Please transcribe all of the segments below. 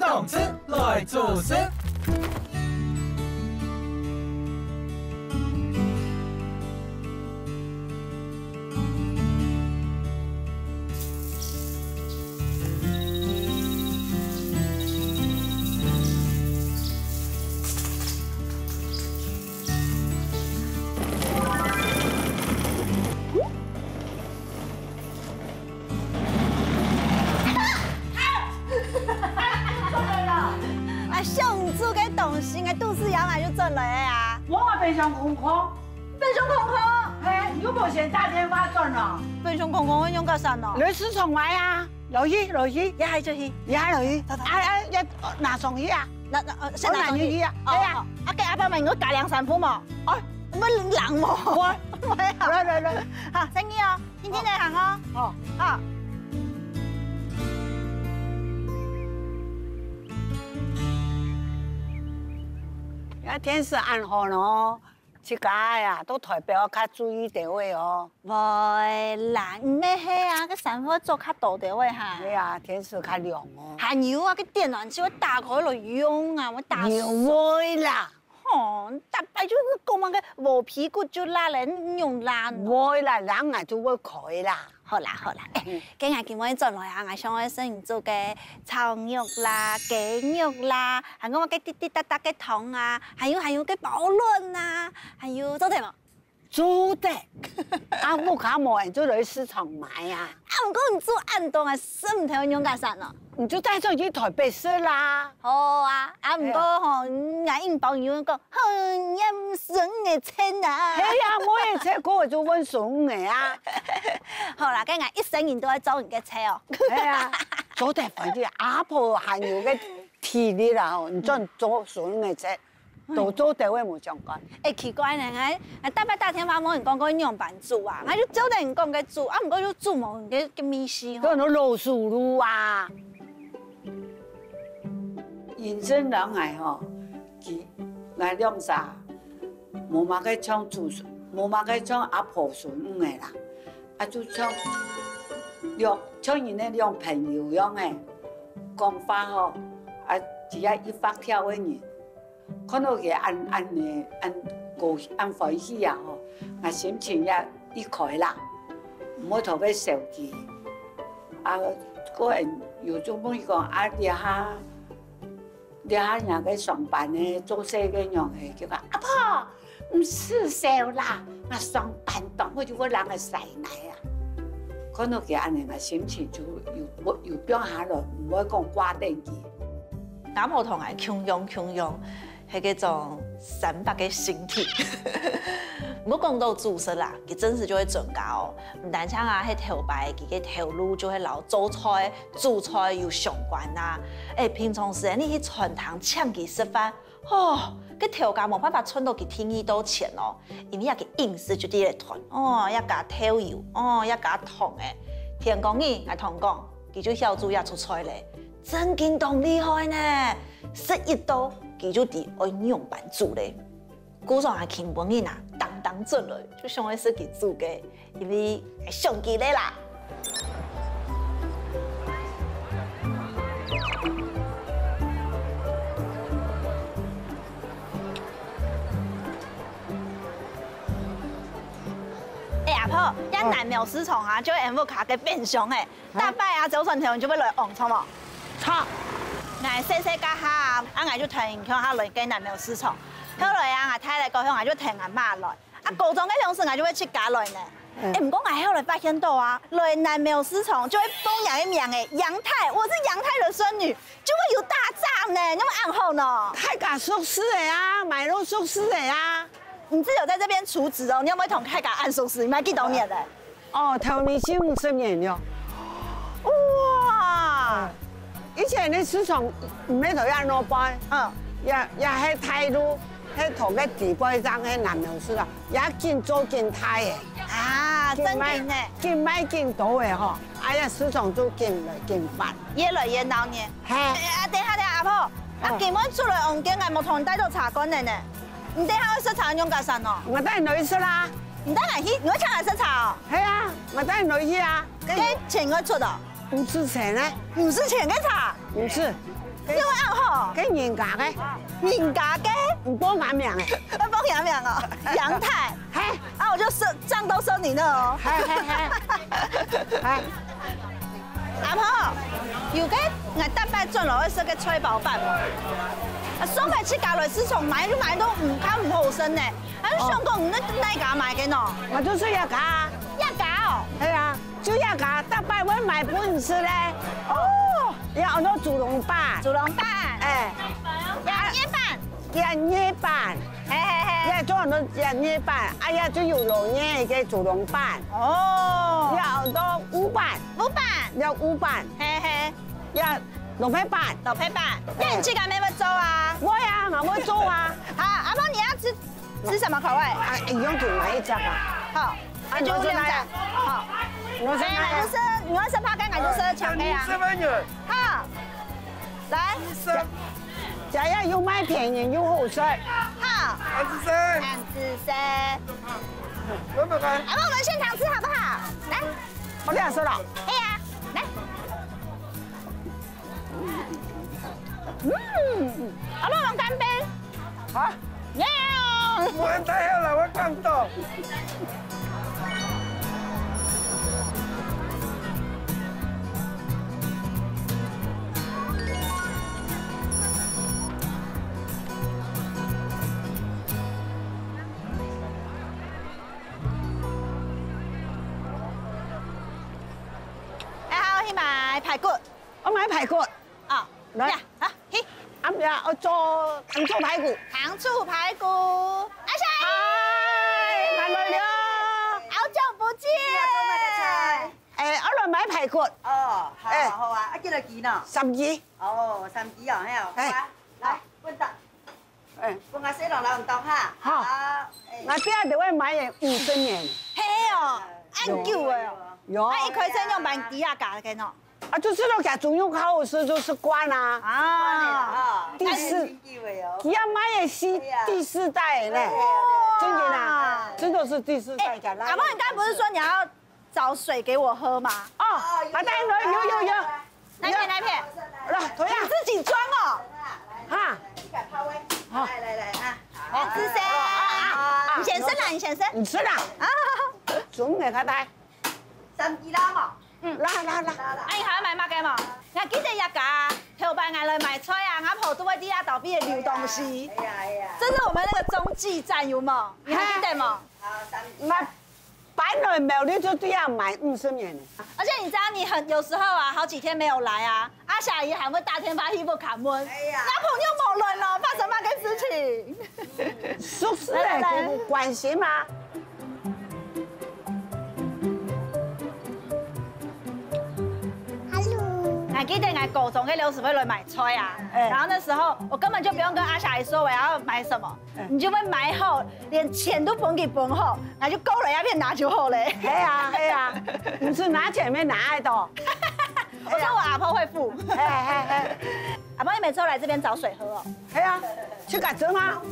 动吃，来做事。笨熊空空，笨熊空空，嘿，有无先大天发转咯？笨熊空空用个啥呢？你市场买啊，落去，一下就去，一下落去，一拿上去啊，先拿上去啊，係啊，阿爸問我加兩3鋪嘛，哦，乜冷喎？來，好，生意哦，天天嚟行哦，好。天时暗好咯，自家呀都代表較注意地位哦。喂啦，唔咩係啊？個山火做較大地位哈。係啊，天時較亮哦。還有啊，個電暖氣我打開來用啊，我打。要會啦。哦，大擺就是講話個無屁股就拉嚟用爛。會啦，冷啊就會開啦。好啦，今日見我轉來啊，我想我生做嘅炒肉啦、雞肉啦，還有我嘅滴滴答答嘅湯啊，還有嘅寶輪啊，還有做啲乜？做的，啊，冇卡冇人就嚟市場買啊。啊，唔過唔做暗檔啊，使唔睇用架啥呢？你就帶上去台北市啦。好啊，啊唔過吼，我應朋友講，很陰順嘅錢啊。係啊，我嘅車嗰就溫順嘅啊。好啦，今日一生人都係做人嘅車哦。係啊，做得反正阿婆還有嘅體力啦，唔准做順嘅車。都做地位冇相干。奇怪呢，我大天發冇人講過樣板煮啊，我就照人講嘅煮，啊唔過就煮冇嘅米絲。嗰種老鼠路啊，人生人係吼，佢嗌兩啥，冇乜嘅唱煮，冇乜嘅唱阿婆順嘅啦，啊就唱人哋兩朋友樣嘅講法吼，啊只係一發跳嘅人。看到佢按歡喜啊！吼，我心情也一開啦，唔好同佢受氣。啊，個人有種冇講啊，你下人嘅上班咧，做事嘅樣嘅，叫佢阿婆唔是笑啦，我上班當我就個人嘅細奶啊。看到佢安尼，我心情就又變下來，唔好講掛定佢。阿婆同係強用。係嗰種300嘅身體，唔好講到煮食啦，佢真實就會增高。唔單止啊，係頭擺佢嘅頭路就係老做菜、煮菜有相關啦。平常時你去傳堂請佢食飯，個頭家冇辦法存到佢天意多錢哦，因為一個飲食就啲嚟囤，一加頭油，一加糖嘅。天公爺係同講，佢就曉煮也出菜咧，真勁當厲害呢，食一道。佢就啲愛用板煮咧，古上係傾本人啊，當準來，就想係自己煮嘅，因為上機咧啦。阿婆，一南苗市場啊，就係唔好卡嘅變相誒，大擺啊，早晨條就要來昂錯冇？錯。我細家下，我就停向下來嘅南苗市場，後來啊，我睇嚟個向我就停阿媽來，高中嘅鄉時我就會出家來呢。唔講我後來發現到啊，來南苗市場就會幫人一名嘅楊太，我是楊太的孫女，就會有大戰呢，那麼暗號呢？太家熟識嘅啊，買肉熟識嘅啊。你只有在這邊儲值哦，你有冇同太家按熟識？你咪幾多年咧？哦，頭年先50年了。哇！以前你市場唔喺度一攞擺，也喺態度，喺同嘅地擺上喺南苗市啊，也見做見態嘅。啊，真勁呢！見買見到嘅嗬，哎呀市場都見來見返，越來越鬧呢。係。等下阿婆，啊，今晚出来王景，我冇同你帶到茶館的呢。唔得還要色茶用架衫哦。我帶你去啦。唔得嚟去，我請來色茶哦。係啊，我帶你去啊。幾錢我出哦？50錢呢？50錢嘅茶？唔是。因為啱好。跟人家嘅。人家嘅？唔幫眼命嘅。幫眼命哦。陽台。係。啊，我就賬都收你的哦。係。阿婆，有個我搭擺轉落去食個菜包飯喎。啊，雙排翅夾來市場買都買到唔好身呢。啊，香港唔得哪家買嘅喏？我都是一家。一家哦？係啊，就一家，搭擺我買本事咧。哦。要好多豬籠飯。豬籠飯。哎。羊葉飯。羊葉飯。要做很多羊葉飯，哎呀，就有肉嘢嘅豬籠飯。哦。要好多烏飯。烏飯。要烏飯。要龍皮飯。龍皮飯。那你這個咩乜做啊？我呀，我會做啊。好，阿婆你要吃什麼口味？啊，一樣就買一隻啊。好，那就2隻。好。我先買。你要食拍雞，我就食長雞啊。好。來。這樣又賣便宜又好食。好。安子生。安子生。拜拜。阿婆，我們現場吃好不好？來。我這樣說了。哎呀，來。阿婆，我們乾杯。好。耶！我太好了，我感動。去買排骨，我買排骨。啊，來，好，去。啱呀，我做糖醋排骨。糖醋排骨，阿仔。嗨，來了。好久不見。我來買排骨。哦，好啊，好啊，幾多件啊？12。哦，12啊，係啊。係。來，搬得。搬下水落樓唔到哈。好。我第二就會買50年。係哦，按舊嘅哦。有。啊，一塊錢用蠻低啊，價嘅喏。啊，就是那個中藥好吃，就是關啊。啊。第四。佢要買的第4代呢。真的啦，這都是第4代的。阿媽，你剛才不是說你要找水給我喝嗎？哦，把帶有。哪片？來，同樣。你自己裝哦。哈。好，來啊。安子生，你先生啦，你先生。你吃啦。啊，準備佢帶。 12啦嘛，啦。啊，你還要買乜嘅嘛？我記得一家頭擺嗌來買菜啊，我婆都會啲啊倒閉的流東西。哎呀，這是我們那個中繼站有冇？你還記得嗎？我搬來沒有，你就這樣買50年。而且你知道你有時候啊，好幾天沒有來啊，阿霞姨還會大天發衣服砍溫。哎呀，男朋友冇人了，發生乜嘅事情？宿舍嘅關係嘛。 還記得我高中去劉師會來買菜啊，然後那時候我根本就不用跟阿霞姨說我要買什麼，你就會買好，連錢都分給分好，那就夠了，要變拿就好嘞。係啊，唔是拿錢沒拿愛多。我說我阿婆會付。阿婆，你每次都來這邊找水喝哦？係啊，去幹什麼？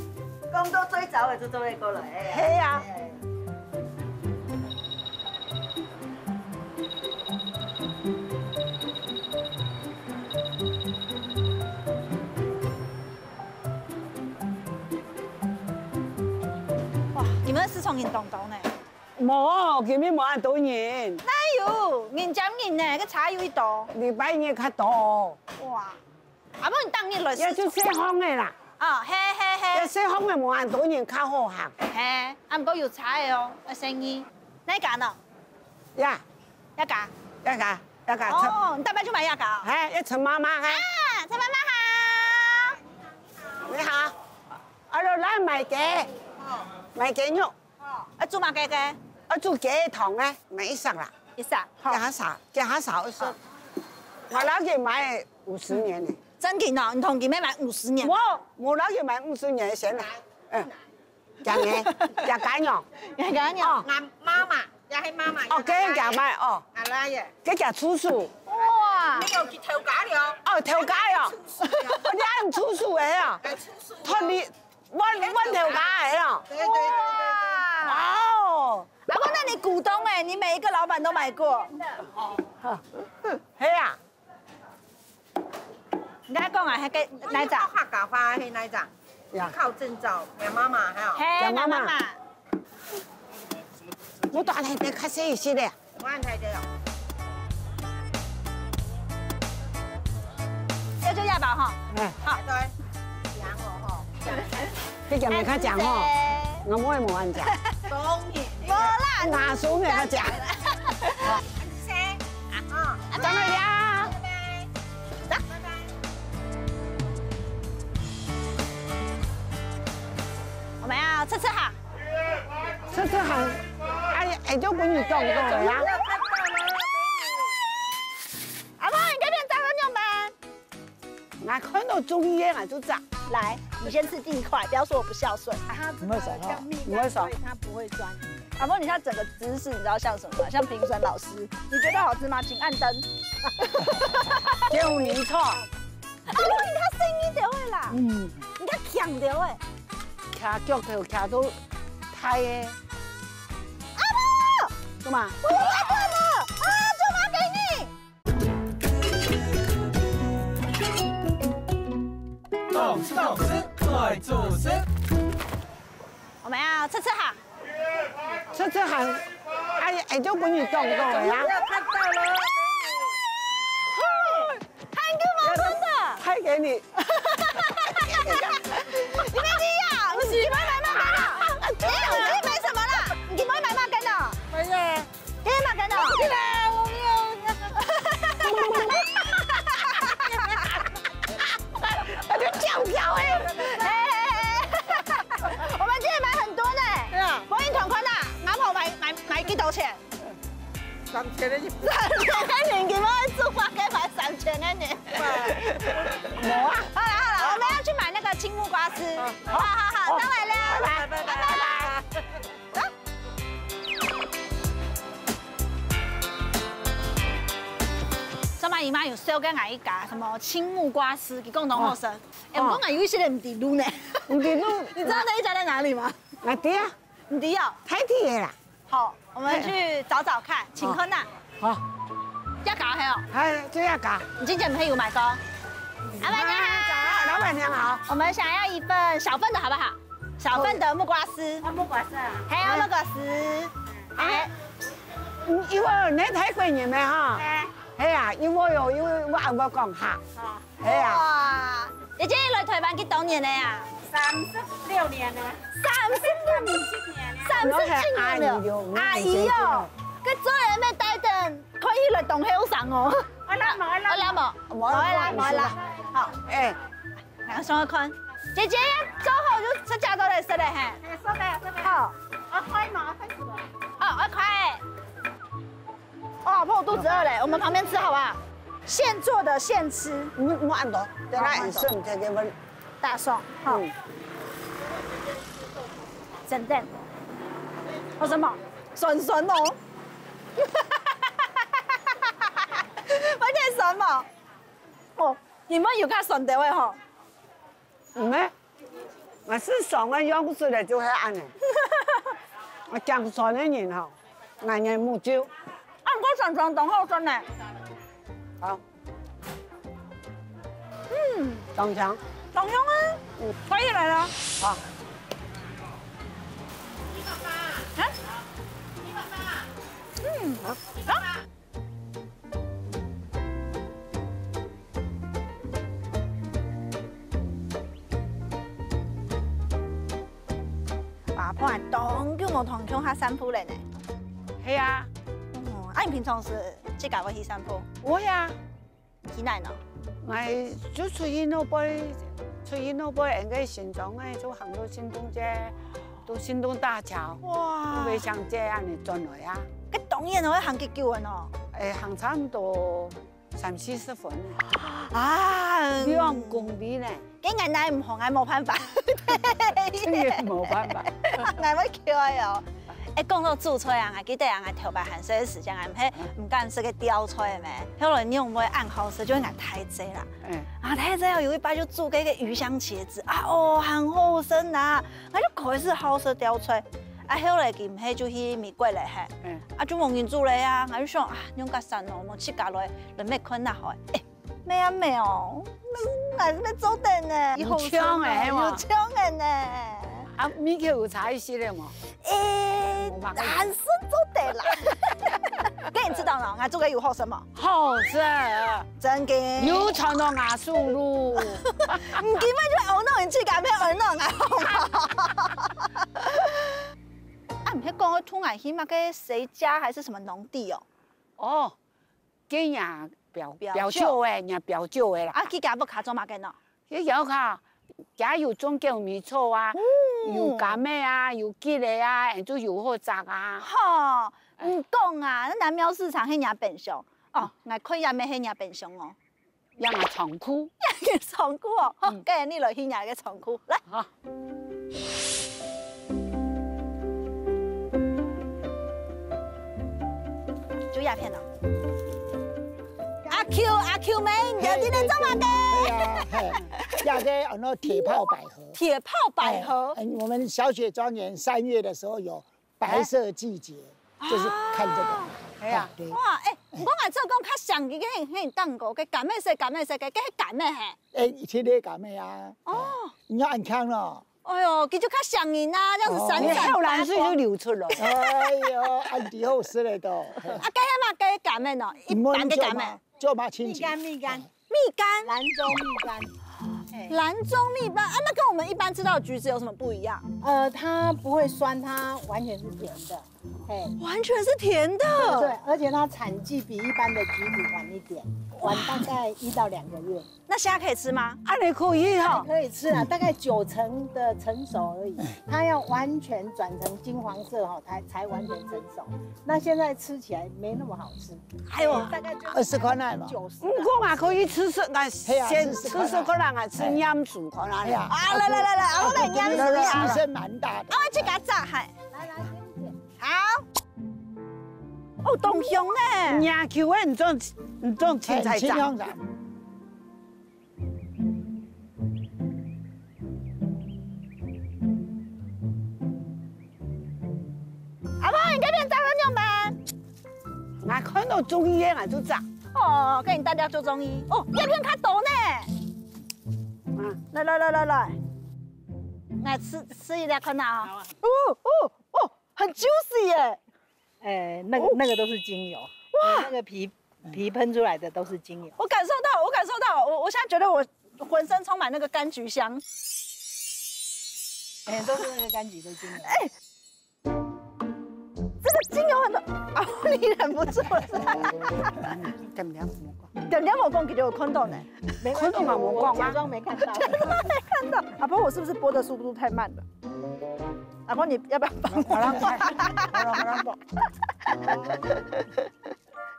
咁多追走嘅，都會過來。係啊。 你們市場人東東呢？冇，今日冇咁多人。哪有？人佔人呢？個茶有一多。禮拜日較多。哇！阿婆，你當日來？要做西方的啦。哦，嘿。要西方的冇咁多人較好行。嘿，阿唔過有茶的哦，有生意。哪間呢？呀，一家。哦，你大伯就買一家。係，一陳媽媽係。啊，陳媽媽好。你好。我嚟來買雞。買雞肉。啊，做乜嘅？我做雞湯咧，買一箱啦。一箱。加下少一箱。我老爺買50年嘅。真嘅喏，你同佢咩買50年？我老爺買50年先啦。加嘢，加雞肉。加雞肉。啱媽媽，又係媽媽。哦，雞加買哦。係啦嘅。雞加粗薯。哇！啊？你又去偷假了？哦，调解哦，你按出数的啊？托你，我调解的哦。对对对。哦，阿公，那你股东哎，你每一个老板都买过。嘿啊，你刚讲啊，那个哪只？客家话的那一张，靠证照，杨妈妈还有。嘿，妈妈。我大台的较细些的。我按台的哦。这就亚宝哈。哎，好，对。杨哦吼。你讲咪较讲吼，我冇冇按食。当然。无啦，牙酸嘅较食。先。啊。张美良。拜拜。我们要吃哈。吃行，哎，下咗本月當過嚟啊！阿婆，你这边炸很久没？我看到中医我就炸。来，你先吃第一块，不要说我不孝顺。唔會爽哦，唔會爽。它不会酸。阿婆，你看整个姿勢，你知道像什么吗？像评审老师。你觉得好吃吗？请按灯。就你錯。阿婆，你看声音就会啦。嗯。你看強掉哎。徛腳就徛到太嘅。阿婆，做嘛？我又来管了啊！舅妈给你。动吃动吃，快做事。我们要吃哈。吃行，哎，下咗本月當過嚟啊！看到了。还给我真的。拍給你。你没听呀？你给我买马根的。你买什么啦？你给我买马根的。没有。给你马根的。对啦，我没有。我就叫票哎！我们今天买很多呢。对啊。我一同款啦，阿婆买几多钱3000的你。 ？3000年，给我做花给买3000的年。冇啊！好了，我们要去买那个青木瓜丝。好，当然了，拜拜。上班姨妈有烧跟俺一家什么青木瓜丝给共同后生。哎，我讲俺有些人唔滴路呢。唔知路，你知道那一家在哪里吗？我啲啊，唔滴哦。太啲嘅啦。好，我们去找找看。请坤呐，好，要搞还有，係這一架。你今天唔可以有买高。老板娘好，老闆娘好。我们想要一份小份的好不好？小份的木瓜丝。木瓜丝啊。还有那个丝。哎，因為你睇過年未嚇？係啊，因為我阿伯講下。係啊。哇，你今日來台灣幾多年了呀36年了。 ？37年了。阿姨哦，佢做人咩帶陣可以來同鄉上哦。我拉冇。好，誒，兩個上去看。姐姐走後就出家到嚟食嘞嘿。收唄。好。我開嘛，開始了。哦，2塊。哦，老婆，我肚子餓嘞，我們旁邊吃好不好？現做的現吃。我按到，等下人送這個我。大蒜，好。真的。有什麼？酸酸哦。我見什麼？哦，你們有較酸的喂吼？唔係，我是爽嘅樣子嚟就係按嘅。我講酸嘅人吼，眼眼目睭。按個酸酸當好酸呢。好。嗯，當場。當用啊。可以來了。好。啊？嗯，好。阿婆係當叫我同鄉下散步嚟呢。係啊。哦，你平常時即搞個去散步？我呀。去哪呢？我就出去那邊人家新莊嘅，就行到新東街，到新東大橋。哇！未上街啊，你轉來啊？佢當然可以行幾久啊？行差唔多30-40分。啊2公里呢？啲眼奶唔紅，眼冇辦法。真係冇辦法。眼會翹哦。讲到煮菜啊，记得啊，头摆韩式的时间啊，迄唔敢是个雕菜咩？后来你用不会按好食，就会按太济啦。啊，太济后有一摆就煮个鱼香茄子啊，哦，很好食啊，那就可以是好食雕菜。啊，后来佢唔係就去美國嚟係，啊就冇人煮嚟啊，我就想啊，用個山咯，冇切架落，嚟咩困難開？咩啊咩哦，我係咩做得呢？有槍誒嘛？有槍嘅呢？啊，米球有茶一些的嘛？還是做得啦。咁你知道啦，我做嘅有好什麼？好食，真嘅。有傳到牙樹路。唔見咩就熬弄人切架咩熬弄啊？啊，唔係講土眼起碼嘅誰家還是什麼農地哦？哦，跟人表舅誒，人表舅誒啦。啊，佢家不卡做乜嘅呢？佢有卡，家有種叫米醋啊，有柑咩啊，有桔嘅啊，然後有好雜啊。哈，唔講啊，那南苗市場係人變相哦，我可以也咩係人變相哦。人啊倉庫，人嘅倉庫哦，好，今日你來去人嘅倉庫來。好。煮鴉片咯。阿 Q 妹，你今天做乜嘅？压在那铁炮百合。鐵炮百合。我們小雪莊園3月的時候有白色季節，就是看這個。係啊。哇，我係做講較上嘅迄蛋糕，嘅橄榄色嘅，嘅橄咩係？天天橄咩啊？哦。你要按槍咯。哎呦，佢就較上癮啊，這樣子閃閃發光。後來水就流出了。哎呦，按底後濕了都。啊，嘅迄嘛嘅橄咩咯，一般嘅橄咩。就嘛親戚。蜜柑，蘭州蜜柑。蘭州蜜柑啊，那跟我們一般知道的橘子有什麼不一樣？它不會酸，它完全是甜的，完全是甜的。对，而且它產季比一般的橘子晚一點，晚大概1到2個月。那現在可以吃嗎？啊，你可以哈。可以吃啊，大概90%的成熟而已。它要完全轉成金黃色哈，才完全成熟。那現在吃起來沒那麼好吃。哎呦，大概就20塊奶嘛。90。我嘛可以吃先吃可能啊，吃鹽薯可能呀。啊，來，我來釀那個一下。犧牲蠻大的。我去給它炸開。來，先剪。好。哦，東香呢？娘球誒，唔種青菜炸。阿婆，你這邊炸得點辦？我看到中醫嘅我就炸。哦，跟你大家做中醫。哦，葉片較多呢。來，來吃一下看到啊。哦，很 juicy 耶。那個都是精油。哇，那個皮噴出來的都是精油。我感受到，我現在覺得我渾身充滿那個柑橘香。都是那個柑橘的精油。這個精油很多啊，你忍不住了是吧？點我講，其實我看到呢。看到嘛，我講假裝沒看到。沒看到。阿婆，我是不是播的速度太慢了？阿婆，你要不要幫我？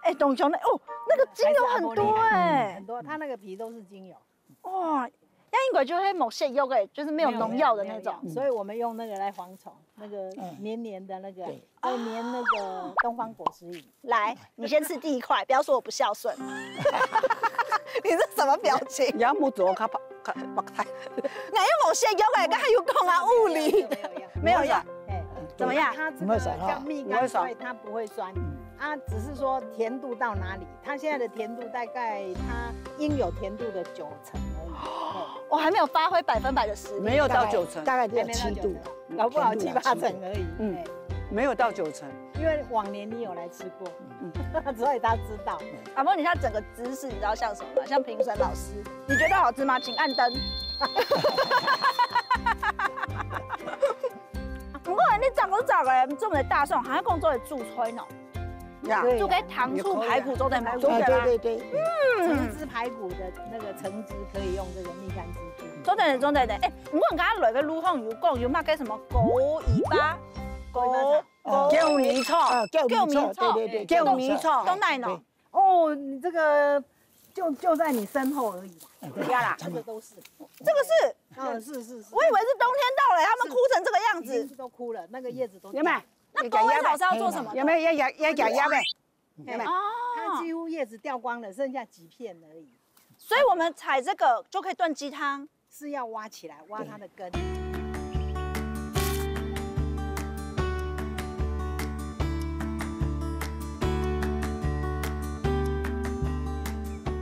哎，董雄呢？哦，那個精油很多哎，很多，它那個皮都是精油。哇，那英國就會某些油哎，就是沒有農藥的那種。所以我們用那個來防蟲，那個黏黏的那個，會黏那個東方果實飲。來，你先吃第一塊，不要說我不孝順。你這什麼表情？有冇做卡白太？哪有某些油哎，剛才有講啊，物理沒有藥。怎麼樣？它這個叫蜜柑，所以它不會酸。啊，只是說甜度到哪裡？它現在的甜度大概它應有甜度的90%而已。我還沒有發揮100%的實力，沒有到90%，大概只有7度，搞不好7、8成而已。沒有到90%。因為往年你有來吃過，所以他知道。阿婆，你現在整個姿勢，你知道像什麼嗎？像評審老師。你覺得好吃嗎？請按燈。不過你炸個嘅，做唔嚟大餸，還要講做嚟煮菜呢。煮嘅糖醋排骨做得蠻好的。對。橙汁排骨的那個橙汁可以用這個蜜柑汁煮。做得。哎，唔過人家來個滷紅油講有乜嘅什麼狗尾巴、叫米醋，叫米醋，對，叫米醋，都奶呢。哦，你這個就在你身後而已。呀，這個都是。這個是。是。我以為是冬天到了，他們枯成這個樣子。都枯了，那個葉子都。有沒？那狗尾草是要做什么？有没有要压呗？有没有？它几乎叶子掉光了，剩下几片而已。所以我们采这个就可以炖鸡汤，是要挖起来，挖它的根。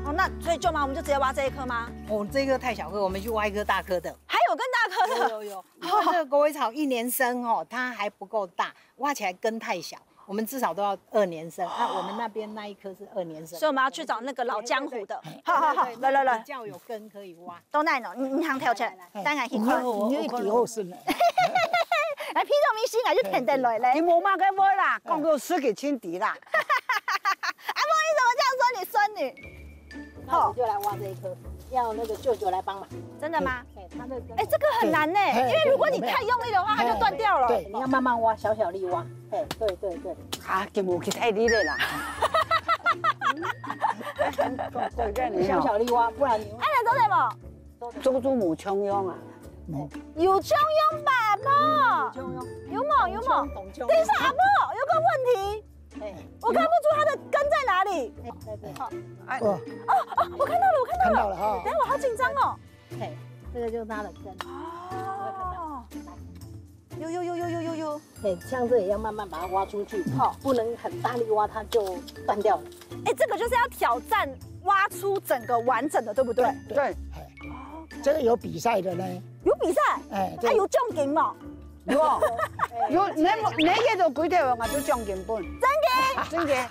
哦，那所以舅妈我们就直接挖这一颗吗？哦，这颗太小颗，我们去挖一颗大颗的。还有更大颗的？有。因为这个狗尾草1年生哦，它还不够大，挖起来根太小。我们至少都要2年生，我们那边那一颗是2年生，所以我们要去找那个老江湖的。好，来，比较有根可以挖。都奈喏，你行跳起来，等下去看。你一底后生呢？来，披头明星啊，就填得来嘞。你无嘛个买啦，讲到死给亲弟啦。阿婆，你怎么这样说你孙女？那我就来挖这一颗，要那个舅舅来帮忙。真的吗？它的根。哎，这个很难呢，因为如果你太用力的话，它就断掉了。对，你要慢慢挖，小力挖。对。啊，就无去太厉害啦。小力挖，不然你。哎，来做什么？做母葱秧啊。有葱秧吧，阿婆？有冇？等一下，阿婆有个问题。我看不出它的根在哪里。好，我看到了哈。等下我好紧张哦。这个就是它的根。哦。有。像这也要慢慢把它挖出去，不能很大力挖，它就断掉了。哎，这个就是要挑战挖出整个完整的，对不对？对。这个有比赛的呢。有比赛？哎，它有奖金吗？有，你个都几条我就奖金本。真嘅。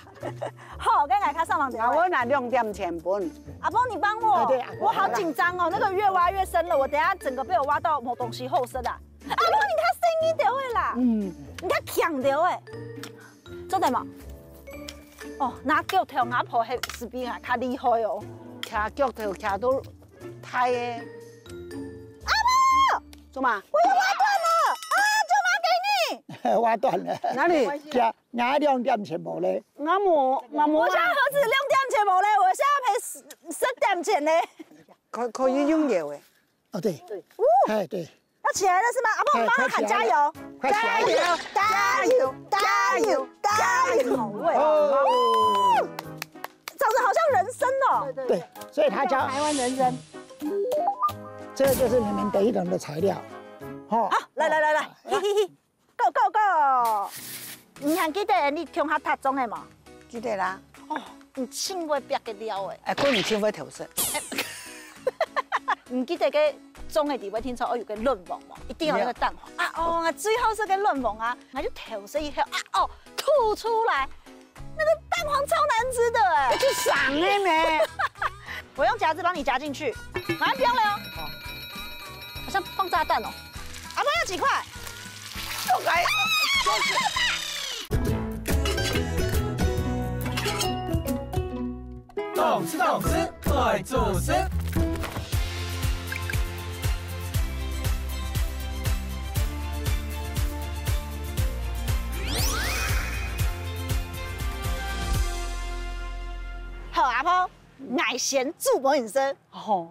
好，该他上网点。我拿2点钱本。阿婆，你帮我。对。我好紧张哦，那个越挖越深了，我等下整个被我挖到某东西后身啊。阿婆，你看声音掉的啦。你看强掉的。做得嘛？哦，拿脚跳阿婆迄士兵啊，较厉害哦。徛脚头徛到太的。阿婆，做嘛？我又挖断了啊！舅妈给你。挖断了。哪里？牙2点钱无咧。我冇。我现在何止2点钱无咧，我现在赔10点钱咧。可以用药的。哦，对。哎，对。要起来了是吗？阿婆，我帮他喊加油！加油！好味哦！长得好像人参哦。对，所以它叫台湾人参。这个就是你们得等的材料。好，来，go！ 你还记得你乡下读中的吗？记得啦。哦，你青尾白个了诶。哎，过年青尾头色。你记得个中的地位听说哦有个润网嘛，一定有那个蛋黄啊最后是个润网啊，那就头色以后吐出来，那个蛋黄超难吃的哎，就爽了没？我用夹子帮你夹进去，马上不要了哦。好像放炸弹哦。阿婆要几块？又来。懂事，快做事。好，阿婆，爱咸煮保养生，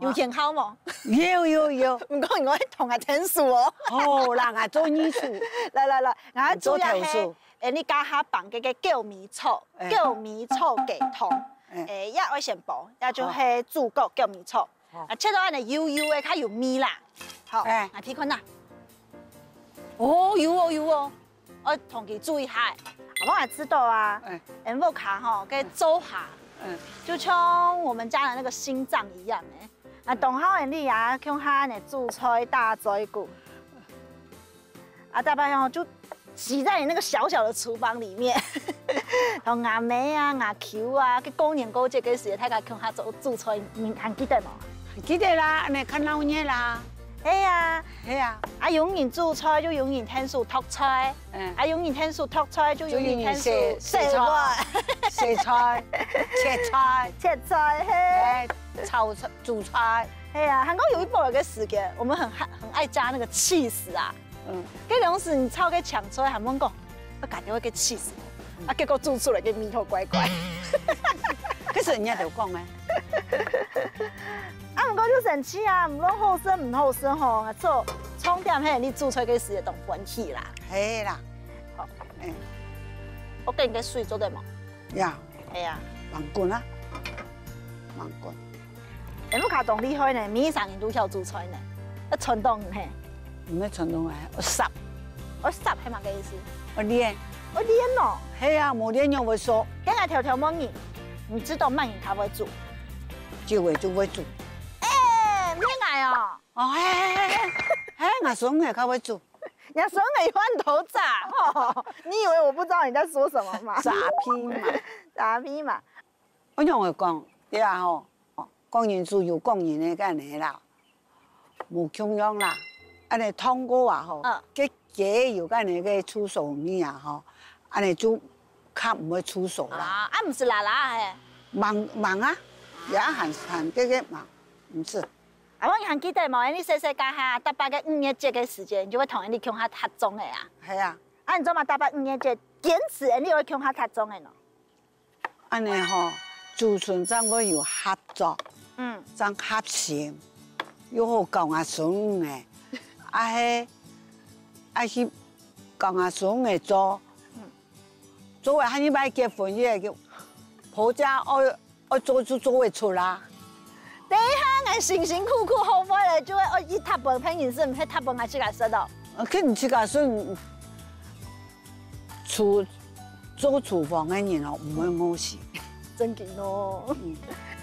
有健康吗？有。不过我会同下天数哦。好啦，我做艺术。来，然后做要头数。你加下放嗰個叫米醋給糖，要先煲，要就係煮個叫米醋，切到安尼油的，較有米啦。好，睇看啦。哦，有哦，我同佢注意下。我也知道啊，avocado 哈，跟粥下，就像我們家的那個心臟一樣誒。當好人哋啊，像下呢煮菜大嘴骨，大半就擠在你那個小小的廚房裡面，同阿妹啊、阿 Q 啊，去過年過節嘅時候，睇下鄉下煮菜，你還記得冇？記得啦，你看老嘢啦。係啊，永遠煮菜就永遠聽數托菜，永遠聽數托菜就永遠聽數食菜，切菜，炒菜、煮菜。係啊，韓國有一部嘅時間，我們很愛加那個 cheese 啊。嗰兩時你炒嘅搶出來，韓文講，我家己會嘅 cheese，結果煮出來嘅米頭怪怪。可是人家就講咩？唔過就神奇啊，唔論好生吼，做充點迄你煮出嘅時當本氣啦。係啦，哎，我给你个水做对吗？呀，哎呀，忙滚啊，忙滚。你要卡动厉害呢，米上人都晓煮菜呢，要传动嘿。唔要传统啊，我烚，我烚係嘛嘅意思？我练，我練咯，系啊，冇练又会说，今日條條摸魚，唔知道乜人他會煮。就会煮。誒，咩嗌哦？哦，嘿，我孙嘅佢会煮。人家說你換頭炸，哦，你以為我不知道你在說什麼嗎？炸皮嘛，炸皮嘛。我用會講，對啊吼，講人自由，講人嘅干嘅啦，冇窮樣啦，安尼湯鍋啊吼，佢雞有干嘅個出手面啊吼，安尼就較唔會出手啦。啊，唔是辣辣嘅。忙啊，也行這忙，唔是。啊，我還記得冇，你細細家下大伯嘅5月節嘅時間，你就會同人哋共下合種嘅啊。係啊。啊，你做嘛大伯5月節堅持人哋會共下合種嘅咯？安尼吼，祖孫怎會有合作？怎合成，又好教阿孫嘅，是教阿孫嘅做。做為喊你買結婚嘅叫婆家愛做就做會出啦。第一下，我辛辛苦苦好回來，就會我一塌飯拼人生，唔係塌飯我自家食到。佢唔自家食，做廚房嘅人哦，唔會餓死。真勁咯！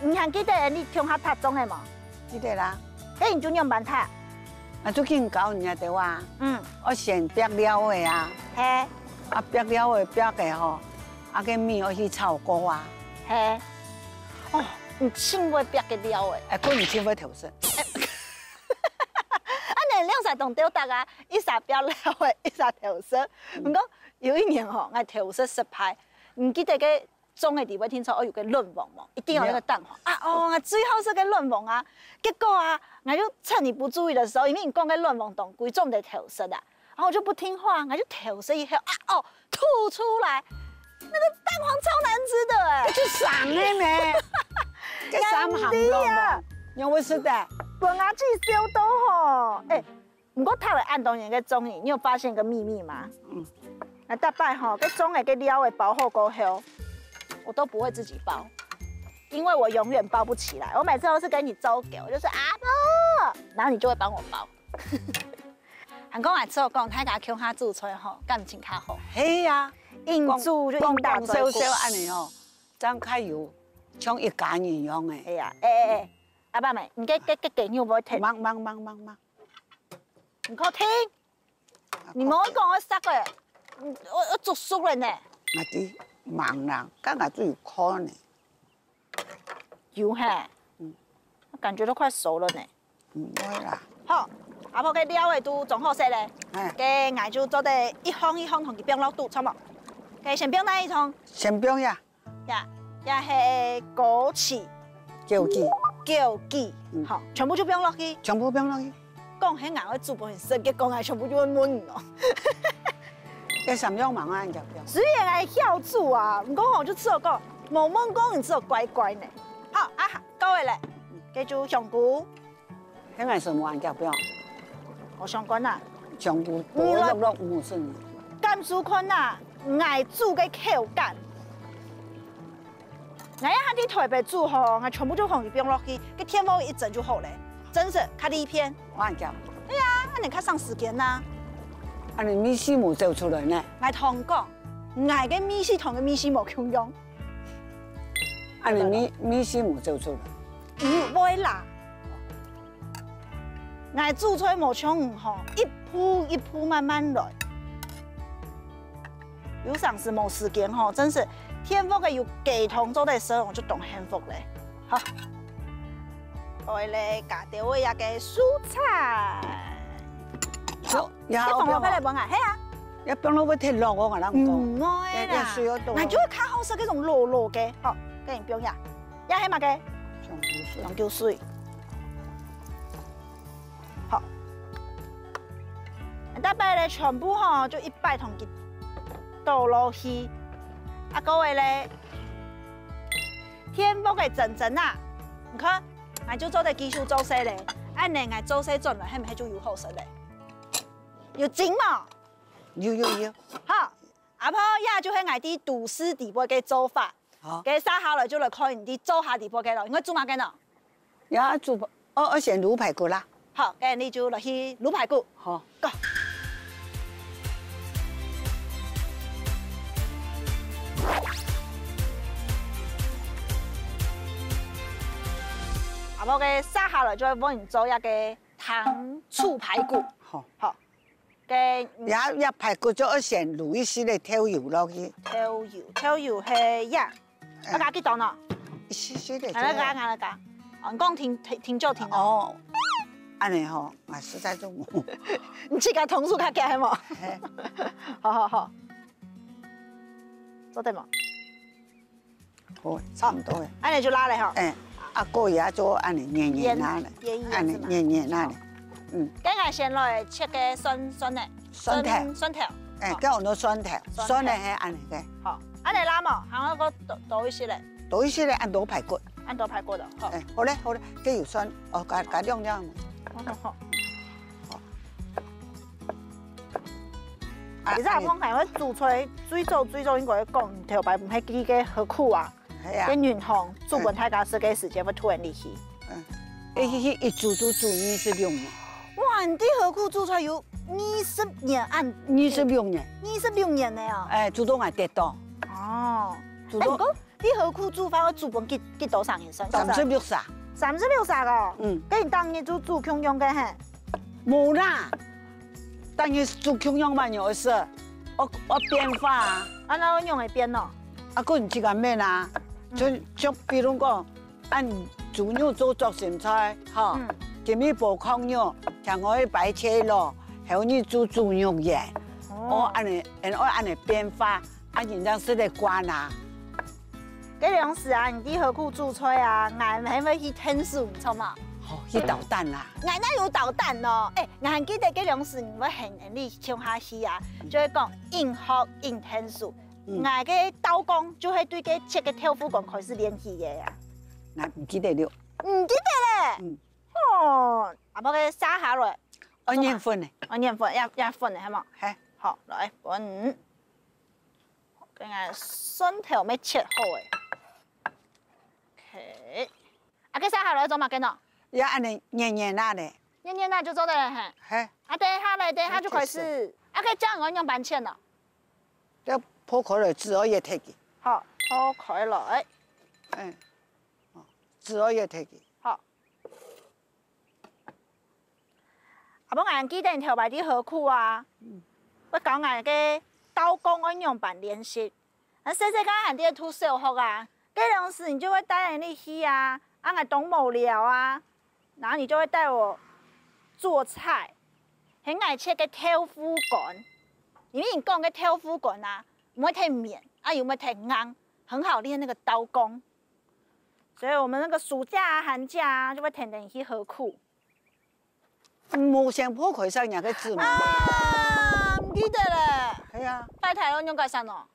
你還記得你鄉下塔種嘅嘛？記得啦。誒，你做樣辦塔？啊，最近教人家對話。我先逼了嘅啊。係。啊，逼了嘅逼嘅吼，啊個面我去炒鍋啊。係。哦。唔千會逼嘅料誒，佢唔千會調色。啊，你兩曬同吊搭啊，一曬逼料誒，一曬調色。唔過有一年吼，我調色失敗，唔記得嘅種嘅地位聽說我有個卵黃嘛，一定要那個蛋黃啊！哦，我最後是個卵黃啊，結果啊，我就趁你不注意的時候，因為你講嘅卵黃當歸種的調色啊，然後我就不聽話，我就調色以後啊哦吐出來，那個蛋黃超難吃的誒，去สั่ง嘅咩？cái三行咯，有冇識的？本牙去燒到吼，哎，不過他來按當人嘅種你有發現個秘密嗎？那大概吼，個種嘅個料嘅包好過後，我都不會自己包，因為我永遠包不起來。我每次都是跟你周給，我就說阿婆，然後你就會幫我包。韓國話之後講，睇下鄉下煮菜吼，感情較好。係啊，硬煮就硬打嘴鼓。少少安尼吼，真較有。像一家人一樣嘅。係啊，阿爸咪，唔記勁要唔好停。忙，唔好聽，你唔好講我塞嘅，我做熟了呢。我啲忙啦，今日都要 call 呢。有嘿，我感覺都快熟了呢。唔會啦。好，阿婆嘅料嘅都種好勢咧。嘅嗌就做得一行同佢冰落肚，錯冇？嘅先冰哪一桶？先冰呀。呀。也係枸杞、枸杞，好，全部就冰落去。全部冰落去。講起硬，我煮本身嘅講係全部就會悶咯。你什麼樣忙啊？你就冰。雖然係曉煮啊，唔講我就只有講冇悶講，你只有乖乖呢。好啊，各位咧，記住香菇。現在什麼人就冰？我香菇啊。香菇多落冇事。甘薯菌啊，愛煮嘅口感。我一下啲台北煮吼，我全部就放入冰落去，個天鍋一整就好嘞，真是較利片。我講。對啊，那你較省時間啦。啊，你米絲冇做出來呢？我同講，我嘅米絲同嘅米絲冇共用。啊，你米絲冇做出來？唔會啦。我煮菜冇像唔吼，一鋪一鋪慢慢來。有省時冇時間吼，真是。天福嘅要幾桶做的時候，我就懂幸福咧。好，我咧加掉我一嘅蔬菜。好，一放落去嚟幫啊，係啊。一放落去鐵落我話啦，唔愛啦。嗱，就會較好食嗰種糯糯嘅，好，跟住冰呀，一係乜嘅？香蕉水。好，大概咧全部吼就100桶嘅倒落去。啊，各位咧，天福嘅陣陣啊，唔看，我就做得技術做勢咧，按你我做勢轉來，係咪就有好食咧？有勁嘛？有。好，阿婆呀就喺外地杜斯底部嘅做法，嘅杀好了就来可以啲做下底部嘅咯，应该做乜嘅呢？要煮我选卤排骨啦。好，咁你就落去卤排骨。好。Go。阿婆嘅杀下來再幫你做一個糖醋排骨。好。好。嘅也排骨咗我先滷一絲嘅調油落去。調油係呀，我加幾多呢？一絲絲嘅。我加。我講停就停。哦。安尼吼，我實在都冇。你自家同事較夾係冇？好。做得冇？好，差唔多嘅。安尼就拉嚟嗬。啊，過也做安尼黏那咧，安尼黏那咧，今日先來切嘅蒜咧，蒜頭，跟我攞蒜頭，蒜咧係安尼嘅。好，安尼拉冇，行嗰個倒一些咧。倒一些咧，按倒排骨。按倒排骨度。好咧，跟有蒜，加兩。好。其實阿芳係我煮出來最早應該講條排唔係幾嘅何苦啊？跟遠航煮滾太家時嘅時間會突然離去。一煮26年。哇！你啲何苦煮出來有20年按26年。26年咧啊！煮到我跌到。哦。不過啲何苦煮法我煮滾幾多少年生？36歲。36歲個？跟住當年煮窮用嘅係？冇啦。當然煮窮用嘛有事，我變化啊。安那我用嚟變咯？啊，個唔知個咩啦，就比如講，按豬肉做作鹹菜，哈，前面煲炕肉，像我啲白切肉，後你煮豬肉鹽，我按你變化，按人家食嚟關啊。嗰兩時啊，你啲何苦煮菜啊，硬係咪去天數唔錯嘛？去導彈啦！硬那有導彈咯，硬記得嗰兩時你會很你唱下戲啊，就係講硬學硬天數。硬嘅刀工就係對嘅切嘅豆腐講開始練起嘅呀。我唔記得了。唔記得咧？哦，阿婆嘅沙下來。我念粉咧。我念粉，一粉咧係冇？係。好，來粉。跟住蒜頭咩切好誒 ？OK。阿個沙下來做乜嘅呢？要按你黏那咧。黏那就做得啦係。係。啊，等下就開始。阿個醬我用半錢咯。破開來自我也睇嘅。好，破開來。自我也睇嘅。好。阿婆硬記得條排啲何苦啊？我講硬嘅刀工我用版練習。啊，細細間行啲讀小學啊，嗰兩時你就會帶人哋去啊，硬懂無聊啊，然後你就會帶我做菜，很愛切嘅豆腐乾，因為你講嘅豆腐乾啊。唔會太綿啊，又唔會太硬，很好練那個刀工。所以我們那個暑假啊、寒假啊，就會天天去何苦。冇上破開上人嘅字嘛？啊，唔記得咧。係啊。快睇咯，用改善咯。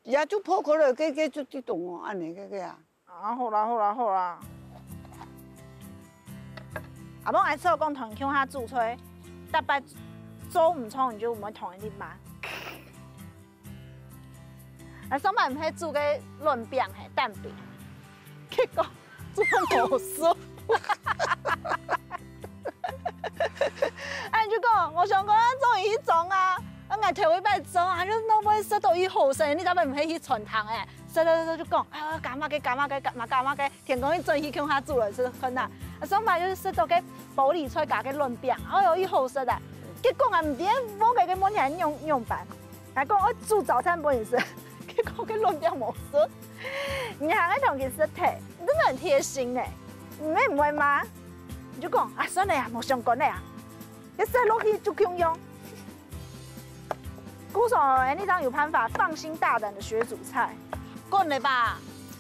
也就破開來，佢就啲動喎，安尼嘅啊。啊，好啦。阿婆愛食講同鄉下煮菜，特別做唔錯，你就唔會同人哋買。啊，上班唔係煮嘅潤餅係蛋餅，結果煮冇熟。哎，就講我想講做一種啊，我硬頭一擺做，啊，就攞杯食到伊好食，你咋咪唔係去傳糖誒？食到就講，哎，幹嘛嘅，田講伊做去鄉下煮來是很難。啊，上班就食到嘅玻璃菜加嘅潤餅，哎呦，伊好食啊！結果啊唔點冇嘅每天用飯，還講我煮早餐幫你食。結果佢潤餅冇食，你行喺同佢食睇，你真係很貼心咧。你唔會嗎？你就講啊，算了呀，冇相干咧啊，一食落去就咁用。姑嫂，你當有辦法，放心大膽的學煮菜，夠了吧？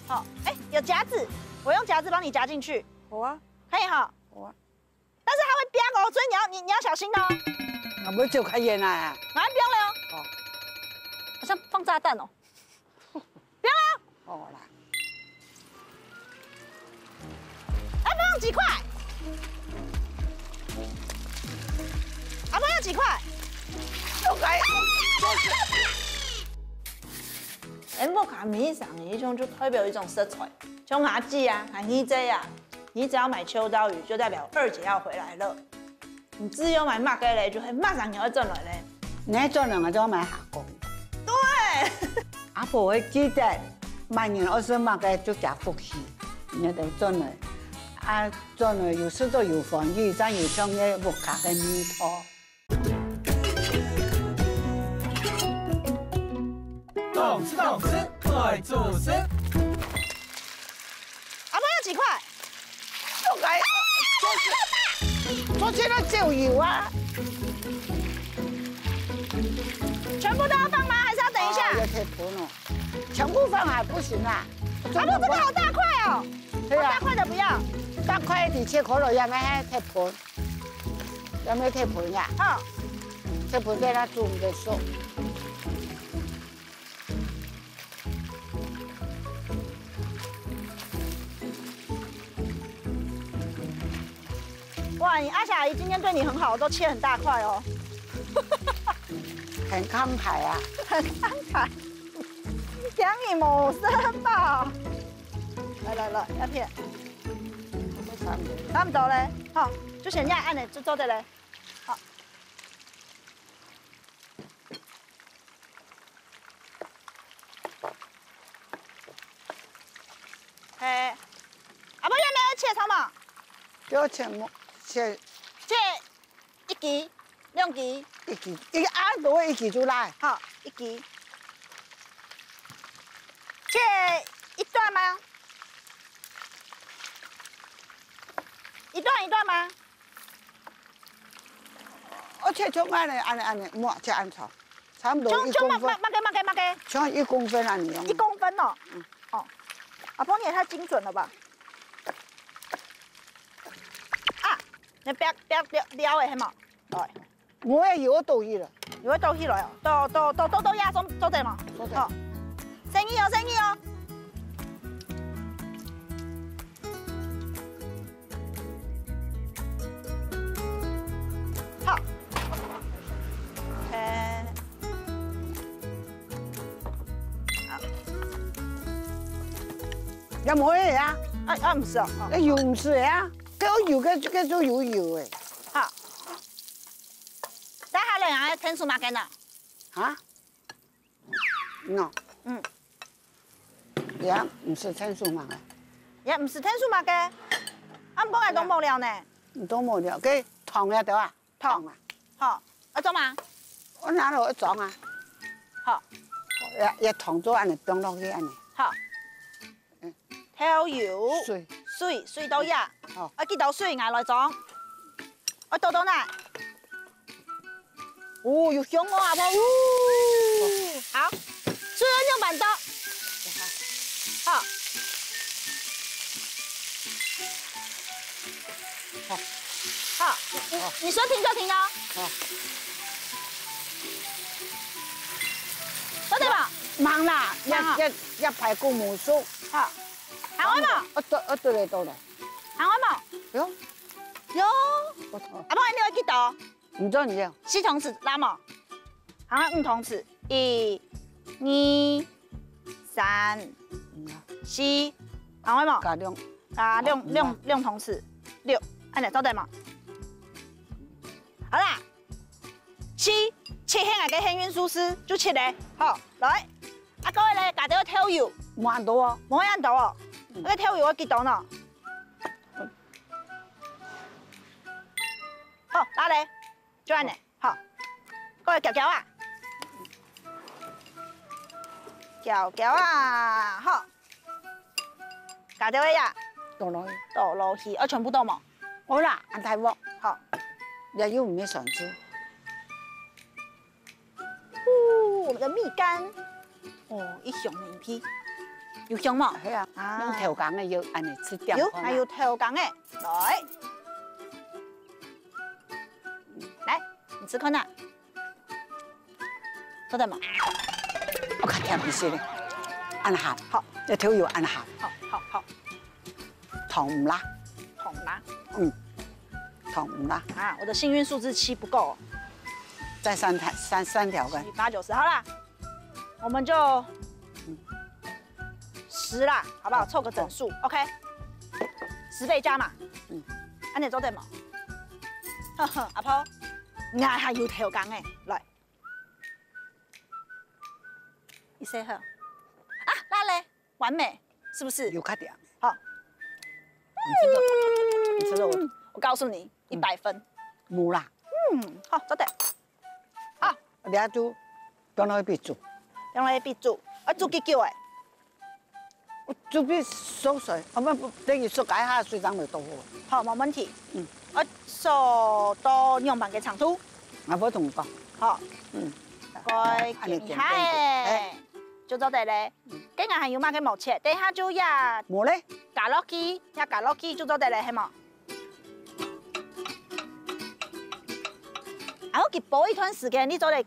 好，有夾子，我用夾子幫你夾進去。好啊，可以哈。好啊。但是它會飆哦，所以你要小心哦。我冇就開煙啊。馬上飆了哦。哦。好像放炸彈哦。飆了。好啦。阿婆要幾塊？阿婆要幾塊？6塊。不卡米上的一种就代表一种色彩，像阿姐啊、阿姨姐啊，你只要买秋刀鱼，就代表二姐要回来了。你只有买马盖嘞，就会马上就要转来嘞。你转来我就要买下工。对。阿婆会记得，每年20马盖就加福气，你得转来。啊，转来有时都有防御，再有像个木卡的米汤。懂吃懂吃，快做事。阿婆要几块？就该做起来就有啊。全部都要放吗？还是要等一下？要贴盆哦，全部放还不行啊。阿婆这个好大块哦。对啊。大块的不要。大块的切可乐，要没贴盆？有没有贴盆呀？好。贴盆给它煮的熟。哇，你阿霞阿姨今天对你很好，都切很大块哦。很慷慨啊，很慷慨，养你谋生吧。来，要片。差不多嘞，好，就先这样按的，就做的嘞，好。嘿，阿婆要没有切草嘛？给我切么？切1支、2支。1支，一个按多1支就来。好，1支。切一段吗？一段吗？我切就按呢，莫切按草，差不多1公分。马给。像1公分啊，你用。1公分哦。哦，阿婆你也太精准了吧？啊，你不要撩的，系嘛？对。我也有倒去了。有倒起来哦，倒压中做对嘛？做对。好，生意哦。好。有冇嘢啊？唔是哦。你油唔是啊？佢我油嘅做有油誒。好。但係兩樣天數嘛嘅呢？啊？喏。嗯。也唔是天數嘛嘅。也唔是天數嘛嘅。啱講係都冇料呢。都冇料，佢糖喺度啊？糖啊。好，一種嘛？我拿落一種啊。好。一糖咗安尼放落去安尼。好。調油。水到呀。好。我幾道水嗌來裝。我倒呢？哦，有香哦，阿婆。好，水要滿多。好。好。你說停就停哦。好。做對嘛？忙啦，一排公務熟。好。行開嘛？我對嚟到啦。行開嘛？有。阿婆，你要幾道？唔知你要。4同匙拉嘛？行開5同匙，1、2、3、4，行開嘛？加2同匙，6，安尼做對嘛？好啦，7輕下嘅幸運數字就7個，好來，各位咧加啲調油，冇按到哦，冇按到哦，嗰個調油我幾道呢？好，打嚟，就安尼，好，各位攪攪啊，攪啊，好，加啲位呀，倒落去，倒落去，我全部倒嘛，好啦，按大鑊，好，又要唔要上椒？我們的蜜柑，哦，一香兩批，有香嘛？係啊，用調羹嘅要安尼切掉。有，還有調羹嘅，來，你吃看呐，做得嘛？我看甜唔是咧，按下，好，一條要按下，好，糖唔辣，糖辣，糖唔辣。啊，我的幸運數字7不夠，再三條嘅。 7、8、9、10，好啦，我們就10啦，好不好？凑个整数 ，OK。10倍加嘛，安尼做对冇？呵呵，阿婆，我还有调工诶，来，一些好，啊，来嘞，完美，是不是？有卡点。好，你知道我告诉你，100分。冇啦。好，做对。好，你阿煮，当然必煮。用来必煮，煮几久诶？煮必缩水，我们等于缩解下水涨就多。好，冇问题。我收到样板嘅长度。我不同讲。好。該檢下誒，就做得咧。今日係要買嘅毛切，等下就呀。冇咧。加落去，呀加落去就做得咧，係冇？啊，我佢煲一段時間，你做嚟。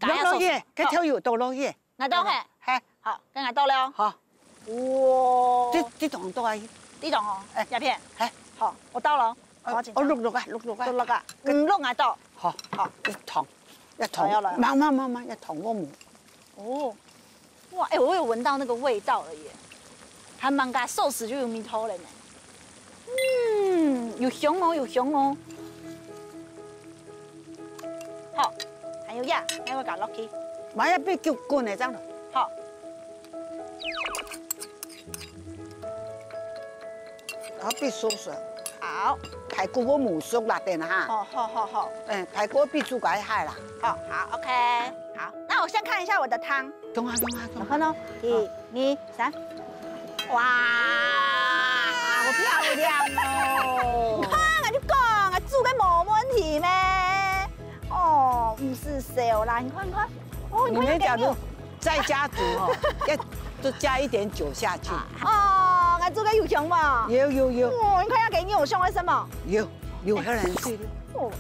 落去，佢跳油倒落去。嗱到係。係。好，今日到了。好。哇！啲糖多啊！啲糖哦，一片。係。好，我到了。我錄啊，錄啊。錄啊，錄挨到。好，好，一糖。一糖要來。慢，一糖我冇。哦。哇，哎，我有聞到那個味道了耶！還蠻加壽司就有米頭了呢。有香哦，有香哦。好，還有呀，那個加落去。買一杯叫罐嚟爭。好。我必縮水。好。排骨我冇熟啦，等下。好。排骨必煮改下啦。好，OK。好，那我先看一下我的湯。中啊。看哦，1、2、3。哇，好漂亮哦！你看，我就講，我煮嘅冇問題咩？哦，唔是少啦，你看。哦，你們假如再加煮哦，就加一點酒下去。哦，我煮嘅有香嘛？有。哦，你看下給你有香嘅什麼？有黑人水的。哦，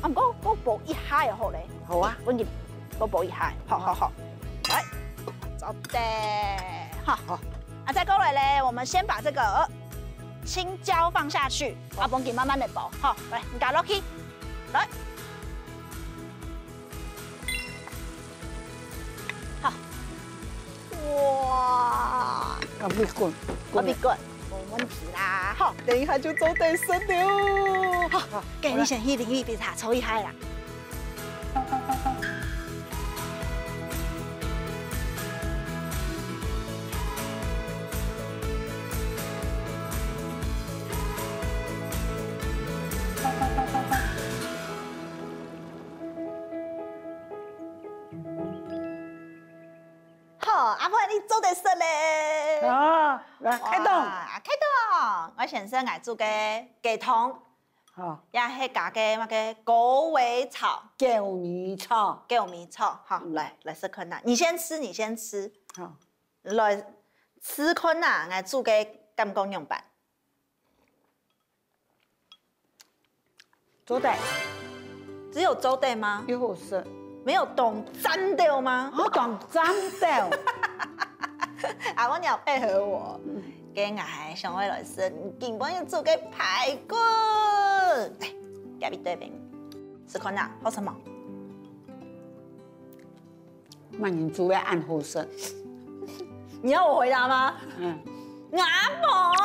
我煲一下就好咧。好啊，我煲一下。好。來，走的。好。啊，再過來咧，我們先把這個青椒放下去，阿幫佢慢慢的煲。好，來，你加落去，來。好。哇！我必滾，冇問題啦。好，等一下就做得熟了。好，給你先去淋一杯茶，抽一下啦。阿婆，你做得熟咧！來開動！開動！我先生愛煮嘅雞湯，也係加嘅乜嘅狗尾草、狗尾草。好，來試看啦！你先吃。好，來試看啦！我煮嘅金剛樣板，做得。只有做得嗎？有好食。沒有懂粘掉嗎？我懂粘掉。阿公你要配合我，今日係上位來食，根本要做嘅排骨。嚟，夾一對餅，試看啦，好什麼？慢人煮嘅按好食。你要我回答嗎？阿婆啊！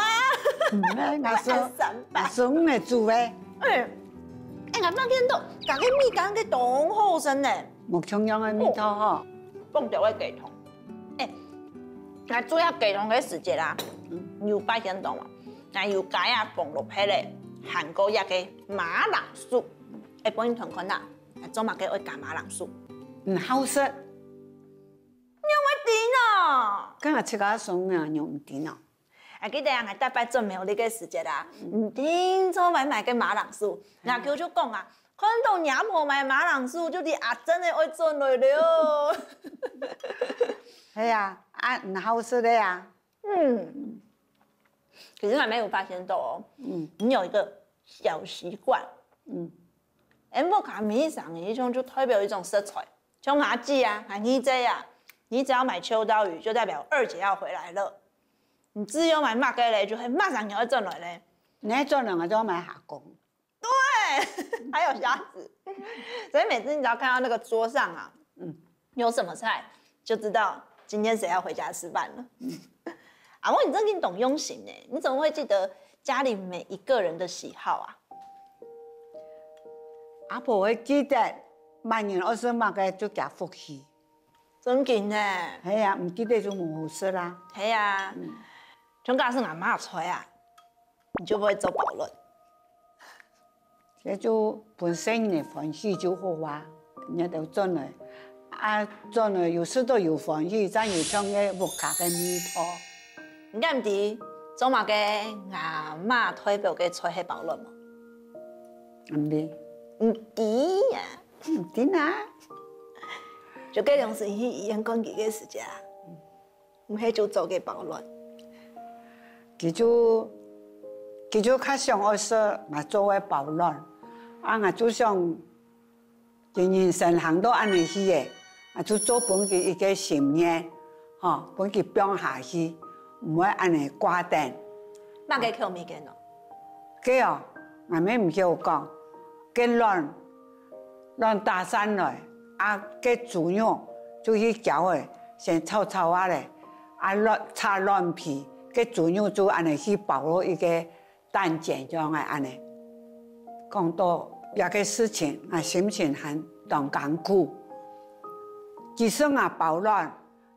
阿嫂嚟煮嘅。我發現到，大家米缸嘅凍好身呢。木槍樣嘅米湯嗬，放掉嘅雞湯。我煮下雞湯嘅時節啦，又發現到嘛，我又加下放落去咧，韓國一嘅馬鈴薯，一般同款啦，做乜嘅會加馬鈴薯？好食。用乜點啊？今日食下餸啊，用唔掂啊！我記得我大伯做廟呢個時節啦，唔定做買嘅馬鈴薯，阿舅就講啊，看到娘婆買馬鈴薯，就啲阿真係愛做來了。係啊，唔好食的呀。可是我沒有發現到哦，你有一個小習慣，我看米上嘅一種就代表一種色彩，像阿姐啊、阿二姐啊，你只要買秋刀魚，就代表二姐要回來了。你只有買麥雞咧，就會馬上要進來咧。你做兩個就要買下工。對，還有蝦子，所以每次你只要看到那個桌上啊，有什麼菜，就知道今天誰要回家吃飯了。阿嬷，你真挺懂用心呢，你怎么会记得家里每一个人的喜好啊？阿婆会记得万年28个就加福气。真紧呢。系啊，唔记得就冇好事啦。系啊，从假是阿妈吹啊，你就不会做保论。这就本身的欢喜就好啊，人家都真的，啊真的有时都有欢喜，咱有唱个木卡的米汤。你敢唔知做嘛个阿妈推表嘅吹迄保论吗？唔知，唔知呀，唔知啊。就计用是去医院讲几个时间，唔系就做个保论。佢就较想我说，我做个保论，啊我就想人生行到安尼去个，啊就做本佢一个信念，吼，本佢变下去，唔会安尼挂定。哪个口物件咯？佢哦，我咪唔晓讲，佢乱打散来，啊，佢猪肉就去搅诶，先炒啊咧，啊擦乱皮，佢猪肉就安尼去包落一个蛋卷状诶安尼。讲到遐个事情，我心情很当艰苦。其实我包乱，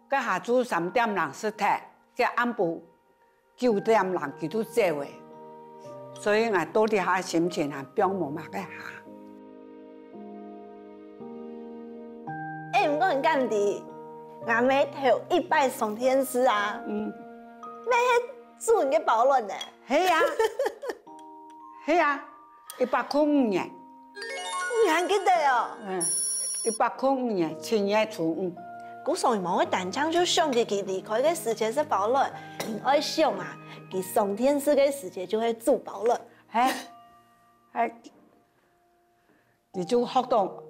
佢下晝3點人識踢，佢暗晡9點人佢都做誒，所以我到底下心情係變冇乜嘅下。唔過你敢知？阿妹頭一拜上天師啊，咩做人嘅保論呢？係啊，係啊，105年。你還記得哦？105年7月初5。古時候冇嘅單槍就想佢離開嘅時節是保論，我想啊，佢上天師嘅時節就係做保論。係，佢就學到，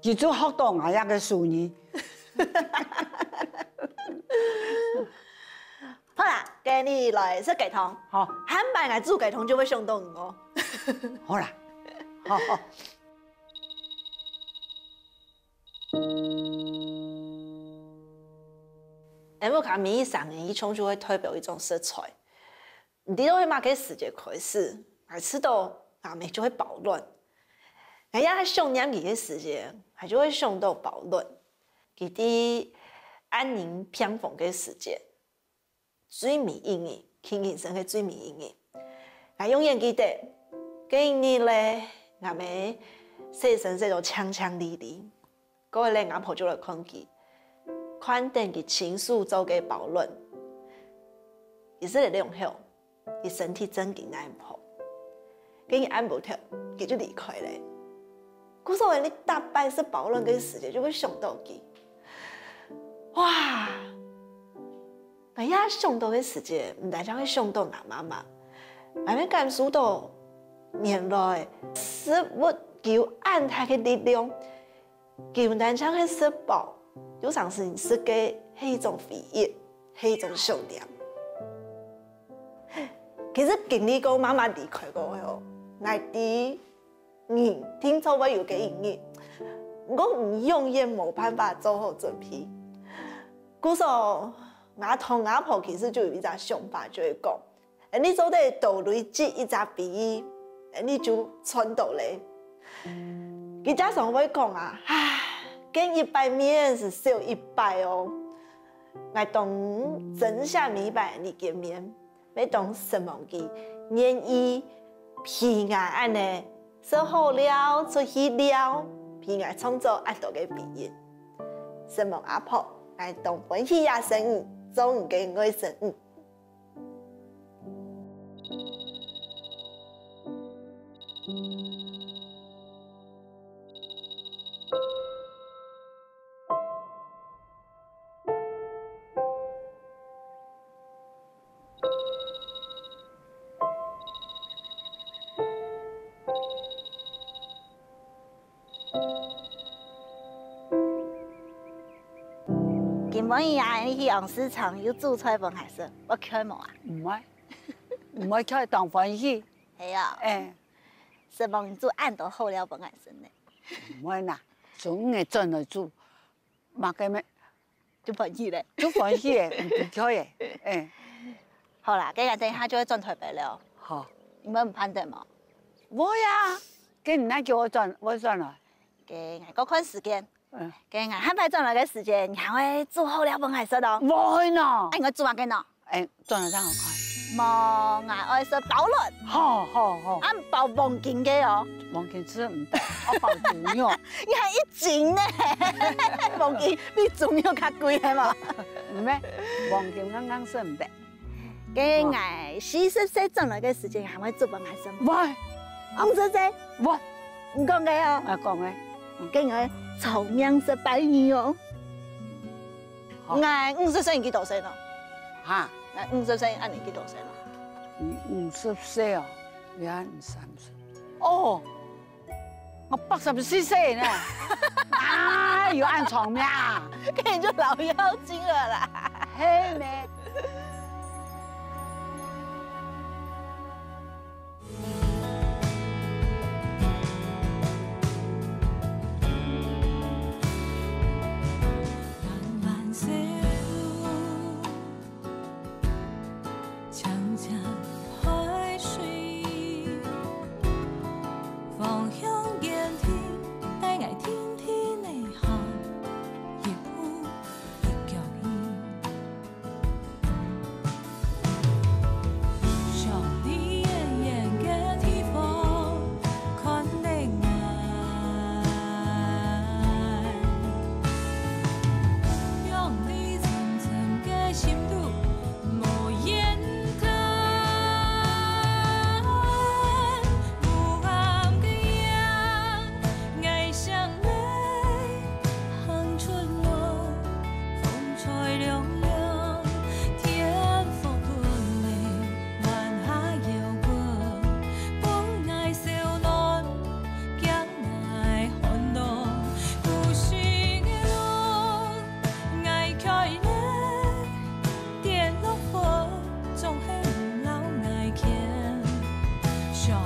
佢就學到我一個數字。好啦，跟你來食雞湯。好，喊擺我煮雞湯就會想到我。好啦，好。我看每一3年一冲就会代表一种色彩，你都会马给世界开始，而吃到阿妹就会暴乱，哎呀，想念佢嘅世界，还就会想到暴乱，佢啲安宁平凡嘅世界，最美意义，佢人生嘅最美意义，我永遠記得，嗰年咧，阿妹細聲細到強強烈烈，嗰日咧阿婆就來看佢。看等佢情緒做嘅保論，伊是嚟用後，伊身體真勁難好，跟伊按不跳，佢就離開咧。嗰時候你大擺是保論嘅時間，就會想到佢，哇！哎呀，想到嘅時間，唔單止會想到我媽媽，還會感受到原來食物叫安泰嘅力量，叫唔單止係食飽。有常是你是嘅係一種回憶，係一種想念。其實經歷過媽媽離開過後，我啲人聽錯我有嘅陰影，我永遠冇辦法做好準備。嗰時候我同阿婆其實就有一個想法，就係講，你做得到累積一個比喻，你就傳到嚟。佢加上會講啊，唉。跟100面是少100哦，我當真下明白你嘅面，要當什麼嘅願意皮愛安尼，說好了出去了，皮愛創造阿多嘅比喻，什麼阿婆愛當歡喜呀生日，做唔嘅愛生日。今晡日啊，你去楊市場有煮菜飯還是？我開冇啊？唔會開當歡喜。係啊。是幫你煮按到好了飯還是呢？唔會啦，總係真係煮，乜嘅咩？煮歡喜咧。煮歡喜嘅，唔開嘅。好啦，给俺等一下就会转台北了。好，你们唔判定吗？我呀，给你那叫我转了。给俺个看时间。 嗯，给俺安排转来个时间，你还会做好了饭还是咯？不会呢。哎，我做完给喏。哎，转了真好看。冇，俺爱食包卵。好。俺包黄金嘅哦。黄金吃唔得，我包猪肉。你还一斤呢？黄金比猪肉较贵的嘛。唔咩？黄金刚刚是唔得。给俺40岁转来个时间，还会做饭还是冇？喂50岁？喂，唔讲嘅哦。啊讲嘅。 给我臭名18年哦。俺50岁已经多岁了。哈？俺50岁按年纪多岁了？你50岁哦，你看你30岁。哦，我84岁呢。啊，有按床名，跟你就老妖精了啦。嘿咩？ 上